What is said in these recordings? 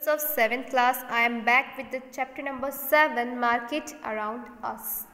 Of 7th class, I am back with the chapter number 7, Market Around Us.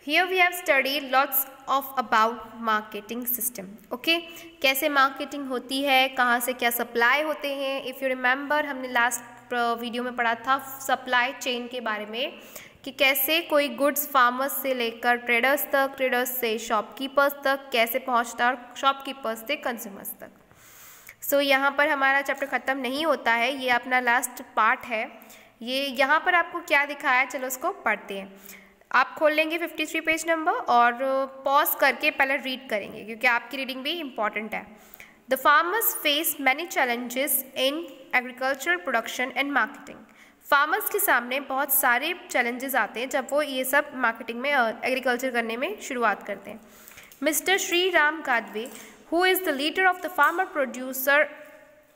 Here we have studied lots of about marketing system. Okay, कैसे marketing होती है, कहाँ से क्या supply होते हैं. If you remember, हमने last video में पढ़ा था supply chain के बारे में कि कैसे कोई गुड्स फार्मर्स से लेकर ट्रेडर्स तक, ट्रेडर्स से शॉपकीपर्स तक कैसे पहुंचता और शॉपकीपर्स से कंज्यूमर्स तक. सो यहाँ पर हमारा चैप्टर ख़त्म नहीं होता है, ये अपना लास्ट पार्ट है. ये यहाँ पर आपको क्या दिखाया है, चलो उसको पढ़ते हैं. आप खोल लेंगे 53 पेज नंबर और पॉज करके पहले रीड करेंगे क्योंकि आपकी रीडिंग भी इम्पॉर्टेंट है. The farmers face many challenges in agriculture production and marketing. Farmers के सामने बहुत सारे चैलेंजेस आते हैं जब वो ये सब मार्केटिंग में एग्रीकल्चर करने में शुरुआत करते हैं. Mr Shri Ram Gadve, who is the leader of the farmer producer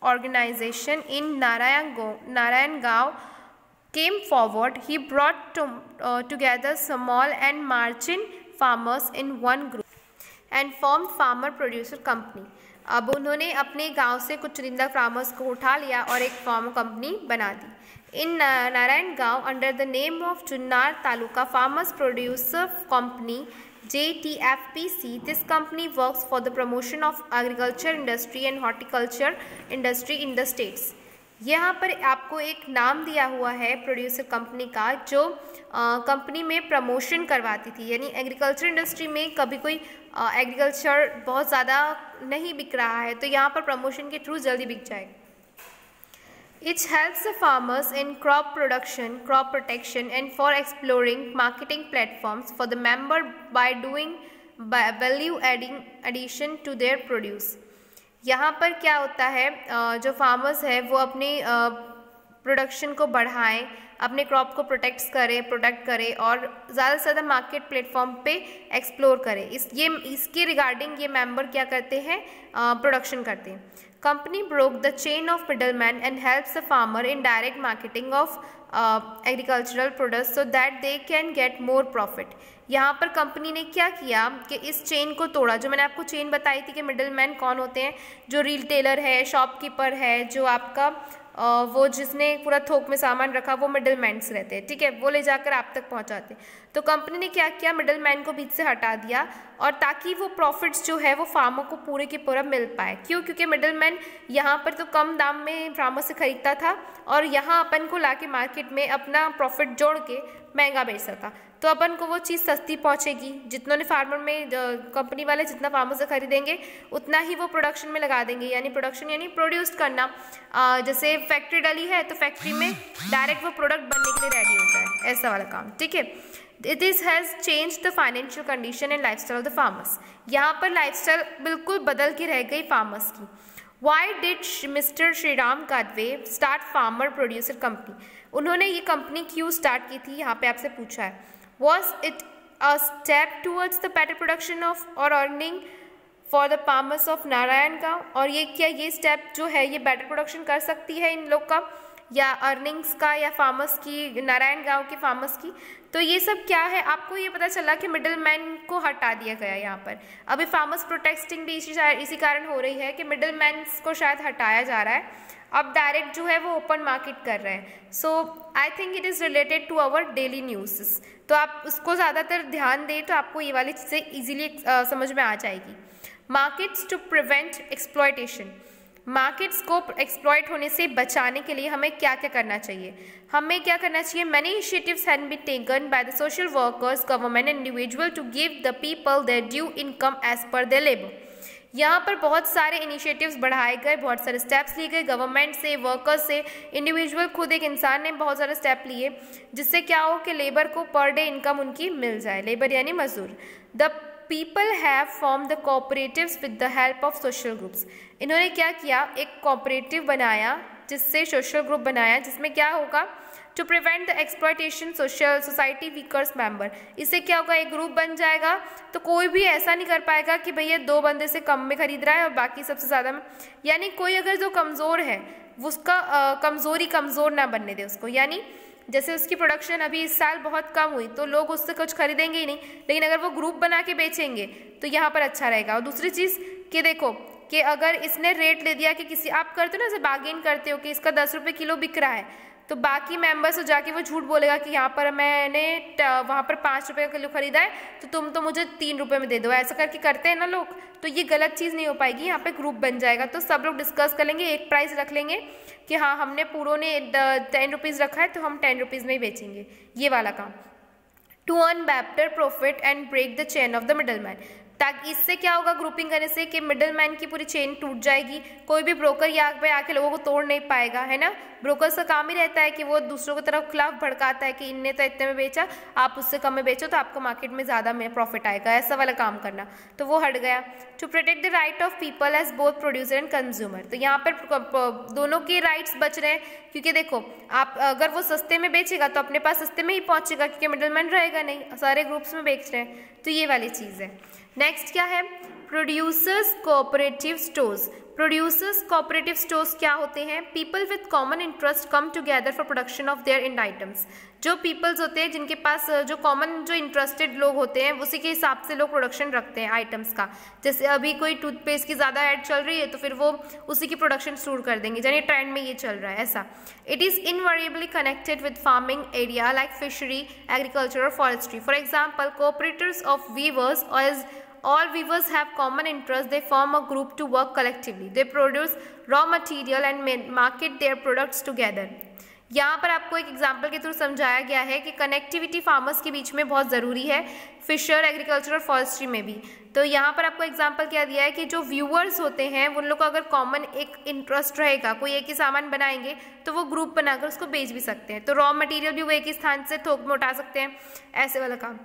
organization in Narayangaon, came forward. He brought together small and margin farmers in one group and formed farmer producer company. अब उन्होंने अपने गांव से कुछ चुनिंदा फार्मर्स को उठा लिया और एक फार्मर कंपनी बना दी. In Narayangaon, under the name of Chunnar Taluka Farmers Producer Company JTFPC, this company works for the promotion of agriculture industry and horticulture industry in the states. यहाँ पर आपको एक नाम दिया हुआ है प्रोड्यूसर कंपनी का जो कंपनी में प्रमोशन करवाती थी. यानी एग्रीकल्चर इंडस्ट्री में कभी कोई एग्रीकल्चर बहुत ज़्यादा नहीं बिक रहा है तो यहाँ पर प्रमोशन के थ्रू जल्दी बिक जाएगा. It helps the farmers in crop production, crop protection and for exploring marketing platforms for the member by doing value addition to their produce. यहाँ पर क्या होता है, जो फार्मर्स है वो अपने प्रोडक्शन को बढ़ाएं, अपने क्रॉप को प्रोटेक्ट करें और ज़्यादा से ज़्यादा मार्केट प्लेटफॉर्म पे एक्सप्लोर करें. इसके रिगार्डिंग ये मेंबर क्या करते हैं, प्रोडक्शन करते हैं. Company broke the chain of middlemen and helps the farmer in direct marketing of agricultural products so that they can get more profit. यहाँ पर कंपनी ने क्या किया कि इस चेन को तोड़ा. जो मैंने आपको चेन बताई थी कि मिडलमैन कौन होते हैं, जो रिटेलर है, शॉपकीपर है, जो आपका वो जिसने पूरा थोक में सामान रखा वो मिडलमैन्स रहते हैं. ठीक है, वो ले जाकर आप तक पहुंचाते. तो कंपनी ने क्या किया, मिडलमैन को बीच से हटा दिया और ताकि वो प्रॉफिट्स जो है वो फार्मर को पूरे के पूरा मिल पाए. क्यों? क्योंकि मिडलमैन यहाँ पर तो कम दाम में फार्मर से खरीदता था और यहाँ अपन को लाके मार्केट में अपना प्रॉफिट जोड़ के महंगा बेच सकता. तो अपन को वो चीज़ सस्ती पहुँचेगी. जितनों ने फार्मर में कंपनी वाले जितना फार्मर से खरीदेंगे उतना ही वो प्रोडक्शन में लगा देंगे. यानी प्रोडक्शन यानी प्रोड्यूस करना. जैसे फैक्ट्री डली है तो फैक्ट्री में डायरेक्ट वो प्रोडक्ट बनने के लिए रेडी होता है, ऐसा वाला काम. ठीक है, this has change the financial condition and lifestyle of the farmers. यहाँ पर लाइफस्टाइल बिल्कुल बदल के रह गई फार्मर्स की. Why did Mr Shriram Gadve start farmer producer company. उन्होंने ये कंपनी क्यों स्टार्ट की थी, यहाँ पे आपसे पूछा है. Was it a step towards the better production of or earning for the farmers of Narayangaon? और ये क्या ये स्टेप जो है ये बेटर प्रोडक्शन कर सकती है इन लोग का या अर्निंग्स का या फार्मर्स की, नारायणगांव के फार्मर्स की. तो ये सब क्या है, आपको ये पता चला कि मिडलमैन को हटा दिया गया. यहाँ पर अभी फार्मर्स प्रोटेस्टिंग भी इसी कारण हो रही है कि मिडलमैन को शायद हटाया जा रहा है. अब डायरेक्ट जो है वो ओपन मार्केट कर रहे हैं. So I think it is related to our daily news. तो आप उसको ज़्यादातर ध्यान दें तो आपको ये वाली चीज़ें ईजिली समझ में आ जाएगी. Markets to prevent exploitation. Markets को एक्सप्लॉयट होने से बचाने के लिए हमें क्या क्या करना चाहिए. हमें क्या करना चाहिए, many initiatives have been taken by the social workers, government and individual to give the people their due income as per their labour. यहाँ पर बहुत सारे इनिशिएटिव्स बढ़ाए गए, बहुत सारे स्टेप्स लिए गए गवर्नमेंट से, वर्कर्स से, इंडिविजुअल खुद एक इंसान ने बहुत सारे स्टेप लिए जिससे क्या हो कि लेबर को पर डे इनकम उनकी मिल जाए. लेबर यानी मजदूर. The people have form the cooperatives with the help of social groups. इन्होंने क्या किया, एक कोऑपरेटिव बनाया जिससे सोशल ग्रुप बनाया जिसमें क्या होगा, to prevent the exploitation society weakers member. इससे क्या होगा, एक ग्रुप बन जाएगा तो कोई भी ऐसा नहीं कर पाएगा कि भैया 2 बंदे से कम में खरीद रहा है और बाकी सबसे ज़्यादा में. यानी कोई अगर जो कमज़ोर है उसका कमज़ोर ना बनने दे उसको. यानी जैसे उसकी प्रोडक्शन अभी इस साल बहुत कम हुई तो लोग उससे कुछ खरीदेंगे ही नहीं, लेकिन अगर वो ग्रुप बना के बेचेंगे तो यहाँ पर अच्छा रहेगा. और दूसरी चीज़ कि देखो कि अगर इसने रेट ले दिया कि किसी, आप करते हो ना, जैसे बार्गेन करते हो कि इसका 10 रुपये किलो बिक रहा है, तो बाकी मेंबर्स को जाके वो झूठ बोलेगा कि यहाँ पर मैंने वहाँ पर 5 रुपये का किलो खरीदा है, तो तुम तो मुझे 3 रुपये में दे दो, ऐसा करके करते हैं ना लोग। तो ये गलत चीज़ नहीं हो पाएगी, यहाँ पे ग्रुप बन जाएगा, तो सब लोग डिस्कस कर लेंगे, एक प्राइस रख लेंगे कि हाँ हमने पूरों ने 10 रुपीज़ रखा है तो हम 10 रुपीज़ में ही बेचेंगे, ये वाला काम। To earn better profit and break the chain of the middle man, ताकि इससे क्या होगा, ग्रुपिंग करने से कि मिडल मैन की पूरी चेन टूट जाएगी, कोई भी ब्रोकर यहाँ पे आके लोगों को तोड़ नहीं पाएगा, है ना। ब्रोकर का काम ही रहता है कि वो दूसरों की तरफ खिलाफ भड़काता है कि इनने तो इतने में बेचा, आप उससे कम में बेचो तो आपको मार्केट में ज़्यादा में प्रॉफिट आएगा, ऐसा वाला काम करना, तो वो हट गया। To protect the right of people as both producer and consumer, तो यहाँ पर दोनों के राइट्स बच रहे हैं, क्योंकि देखो आप अगर वो सस्ते में बेचेगा तो अपने पास सस्ते में ही पहुँचेगा, क्योंकि मिडल मैन रहेगा नहीं, सारे ग्रुप्स में बेच रहे हैं, तो ये वाली चीज़ है। नेक्स्ट क्या है, producers cooperative stores. Producers cooperative stores क्या होते हैं, people with common interest come together for production of their end items. जो पीपल्स होते हैं जिनके पास जो कॉमन जो इंटरेस्टेड लोग होते हैं उसी के हिसाब से लोग प्रोडक्शन रखते हैं आइटम्स का। जैसे अभी कोई टूथपेस्ट की ज़्यादा ऐड चल रही है तो फिर वो उसी की प्रोडक्शन शुरू कर देंगे, यानी ट्रेंड में ये चल रहा है ऐसा। It is invariably connected with farming area like fishery, agriculture और forestry. For example, cooperators of weavers और all weavers have common interest, they form a group to work collectively, they produce raw material and market their products together। यहाँ पर आपको एक example के through समझाया गया है कि कनेक्टिविटी फार्मर्स के बीच में बहुत ज़रूरी है, फिशर, एग्रीकल्चर और फॉरेस्ट्री में भी। तो यहाँ पर आपको एग्जाम्पल क्या दिया है कि जो व्यूअर्स होते हैं उन लोग को अगर कॉमन एक इंटरेस्ट रहेगा, कोई एक ही सामान बनाएंगे तो वो ग्रुप बनाकर उसको बेच भी सकते हैं, तो रॉ मटेरियल भी वो एक ही स्थान से थोक में उठा सकते हैं, ऐसे वाला काम।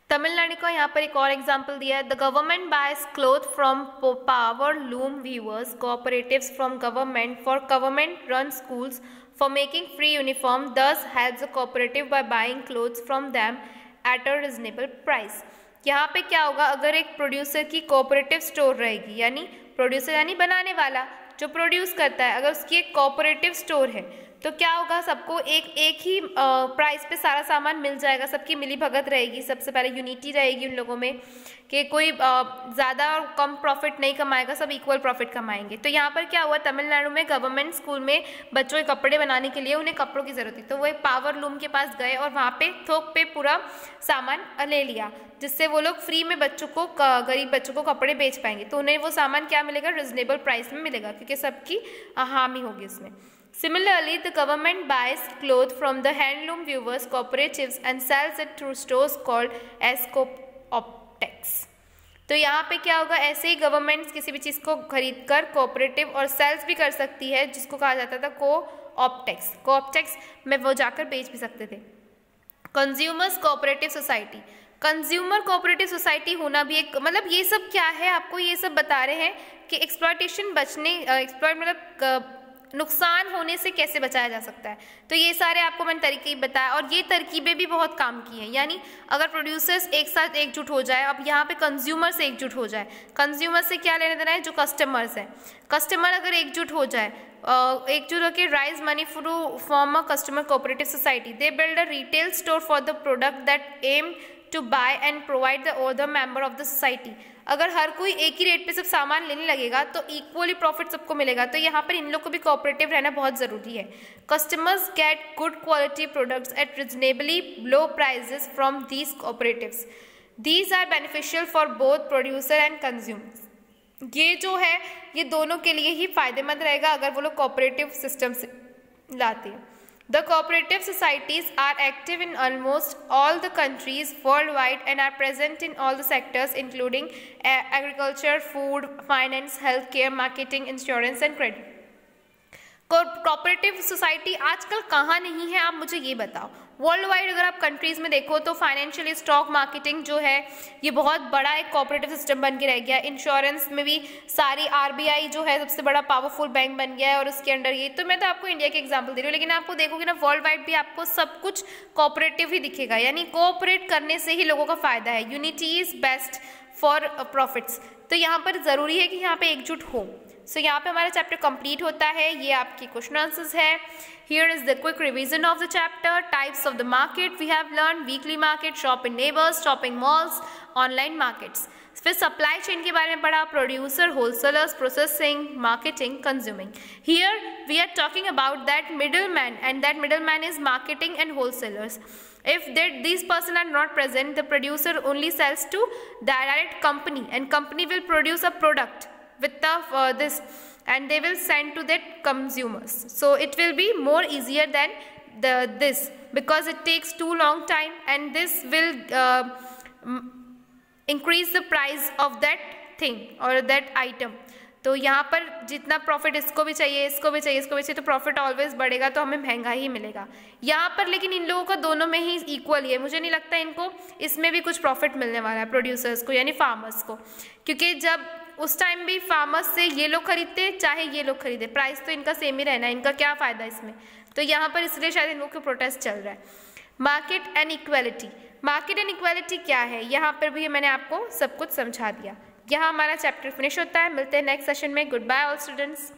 तमिलनाडु का यहाँ पर एक और एग्जाम्पल दिया है, the government buys cloth from power loom weavers cooperatives from government for government run schools for making free uniform, this helps the cooperative by buying clothes from them at a reasonable price. यहाँ पे क्या होगा, अगर एक producer की cooperative store रहेगी, यानी producer यानी बनाने वाला जो प्रोड्यूस करता है, अगर उसकी एक कोऑपरेटिव स्टोर है तो क्या होगा, सबको एक ही प्राइस पे सारा सामान मिल जाएगा, सबकी मिली भगत रहेगी, सबसे पहले यूनिटी रहेगी उन लोगों में कि कोई ज़्यादा और कम प्रॉफिट नहीं कमाएगा, सब इक्वल प्रॉफिट कमाएंगे। तो यहाँ पर क्या हुआ, तमिलनाडु में गवर्नमेंट स्कूल में बच्चों के कपड़े बनाने के लिए उन्हें कपड़ों की ज़रूरत थी, तो वो एक पावर लूम के पास गए और वहाँ पे थोक पे पूरा सामान ले लिया, जिससे वो लोग फ्री में बच्चों को, गरीब बच्चों को कपड़े बेच पाएंगे, तो उन्हें वो सामान क्या मिलेगा, रिजनेबल प्राइस में मिलेगा, क्योंकि सबकी हामी होगी इसमें। Similarly, the government buys cloth from the handloom weavers cooperatives and sells it through stores called as co-optex। तो यहाँ पे क्या होगा, ऐसे ही गवर्नमेंट किसी भी चीज़ को खरीद कर कोऑपरेटिव और सेल्स भी कर सकती है, जिसको कहा जाता था को-ऑप्टेक्स। को-ऑप्टेक्स में वो जाकर बेच भी सकते थे। Consumers cooperative society, consumer cooperative society होना भी एक, मतलब ये सब क्या है, आपको ये सब बता रहे हैं कि एक्सप्लॉयटेशन बचने, एक्सप्लॉयट मतलब नुकसान होने से कैसे बचाया जा सकता है। तो ये सारे आपको मैंने तरीके बताया, और ये तरकीबें भी बहुत काम की हैं, यानी अगर प्रोड्यूसर्स एक साथ एकजुट हो जाए, अब यहाँ पे कंज्यूमर से एकजुट हो जाए, कंज्यूमर से क्या लेने देना है, जो कस्टमर्स हैं, कस्टमर अगर एकजुट हो जाए, एकजुट होकर raise money to form a customer cooperative society, they build a retail store for the product that aim to buy and provide the other member of the society. अगर हर कोई एक ही रेट पे सब सामान लेने लगेगा तो इक्वली प्रॉफिट सबको मिलेगा, तो यहाँ पर इन लोग को भी कोऑपरेटिव रहना बहुत ज़रूरी है। Customers get good quality products at reasonably low prices from these cooperatives, these are beneficial for both producer and consumer. ये जो है ये दोनों के लिए ही फायदेमंद रहेगा अगर वो लोग कोऑपरेटिव सिस्टम से लाते हैं। The cooperative societies are active in almost all the countries worldwide and are present in all the sectors including agriculture, food, finance, healthcare, marketing, insurance and credit। Cooperative society आजकल कहाँ नहीं है, आप मुझे ये बताओ। वर्ल्ड वाइड अगर आप कंट्रीज़ में देखो तो फाइनेंशियल स्टॉक मार्केटिंग जो है ये बहुत बड़ा एक कोऑपरेटिव सिस्टम बन के रह गया। इंश्योरेंस में भी सारी आरबीआई जो है सबसे बड़ा पावरफुल बैंक बन गया है और उसके अंडर ये, तो मैं तो आपको इंडिया के एग्जांपल दे रही हूँ, लेकिन आपको देखोगे ना वर्ल्ड वाइड भी आपको सब कुछ कोऑपरेटिव ही दिखेगा, यानी कोऑपरेट करने से ही लोगों का फायदा है। Unity is best for profits. तो यहाँ पर ज़रूरी है कि यहाँ पर एकजुट हो। सो यहाँ पे हमारा चैप्टर कंप्लीट होता है। ये आपकी क्वेश्चन आंसर्स है। Here is the quick revision of the chapter. Types of the market we have learned: weekly market, shop in neighbors, shopping malls, online markets. फिर सप्लाई चेन के बारे में पढ़ा, producer, wholesalers, processing, marketing, consuming. Here we are talking about that middleman, and that middleman is marketing and wholesalers. If these person are not present, the producer only sells to the direct company, and company will produce a product with the this, and they will send to the consumers. So it will be more easier than this, because it takes too long time, and this will increase the price of that thing or that item. तो यहाँ पर जितना profit इसको भी चाहिए, इसको भी चाहिए, इसको भी चाहिए, तो प्रॉफिट ऑलवेज बढ़ेगा, तो हमें महंगा ही मिलेगा यहाँ पर. लेकिन इन लोगों का दोनों में ही इक्वल ही है. मुझे नहीं लगता इनको इसमें भी कुछ प्रॉफिट मिलने वाला है, प्रोड्यूसर्स को यानी फार्मर्स को, क्योंकि जब उस टाइम भी फार्मर्स से ये लोग खरीदते चाहे ये लोग खरीदे, प्राइस तो इनका सेम ही रहना है, इनका क्या फ़ायदा इसमें. तो यहाँ पर इसलिए शायद इन लोगों का प्रोटेस्ट चल रहा है. Market and equality. Market and equality क्या है, यहाँ पर भी मैंने आपको सब कुछ समझा दिया. यहाँ हमारा चैप्टर फिनिश होता है. मिलते हैं नेक्स्ट सेशन में. Goodbye all students.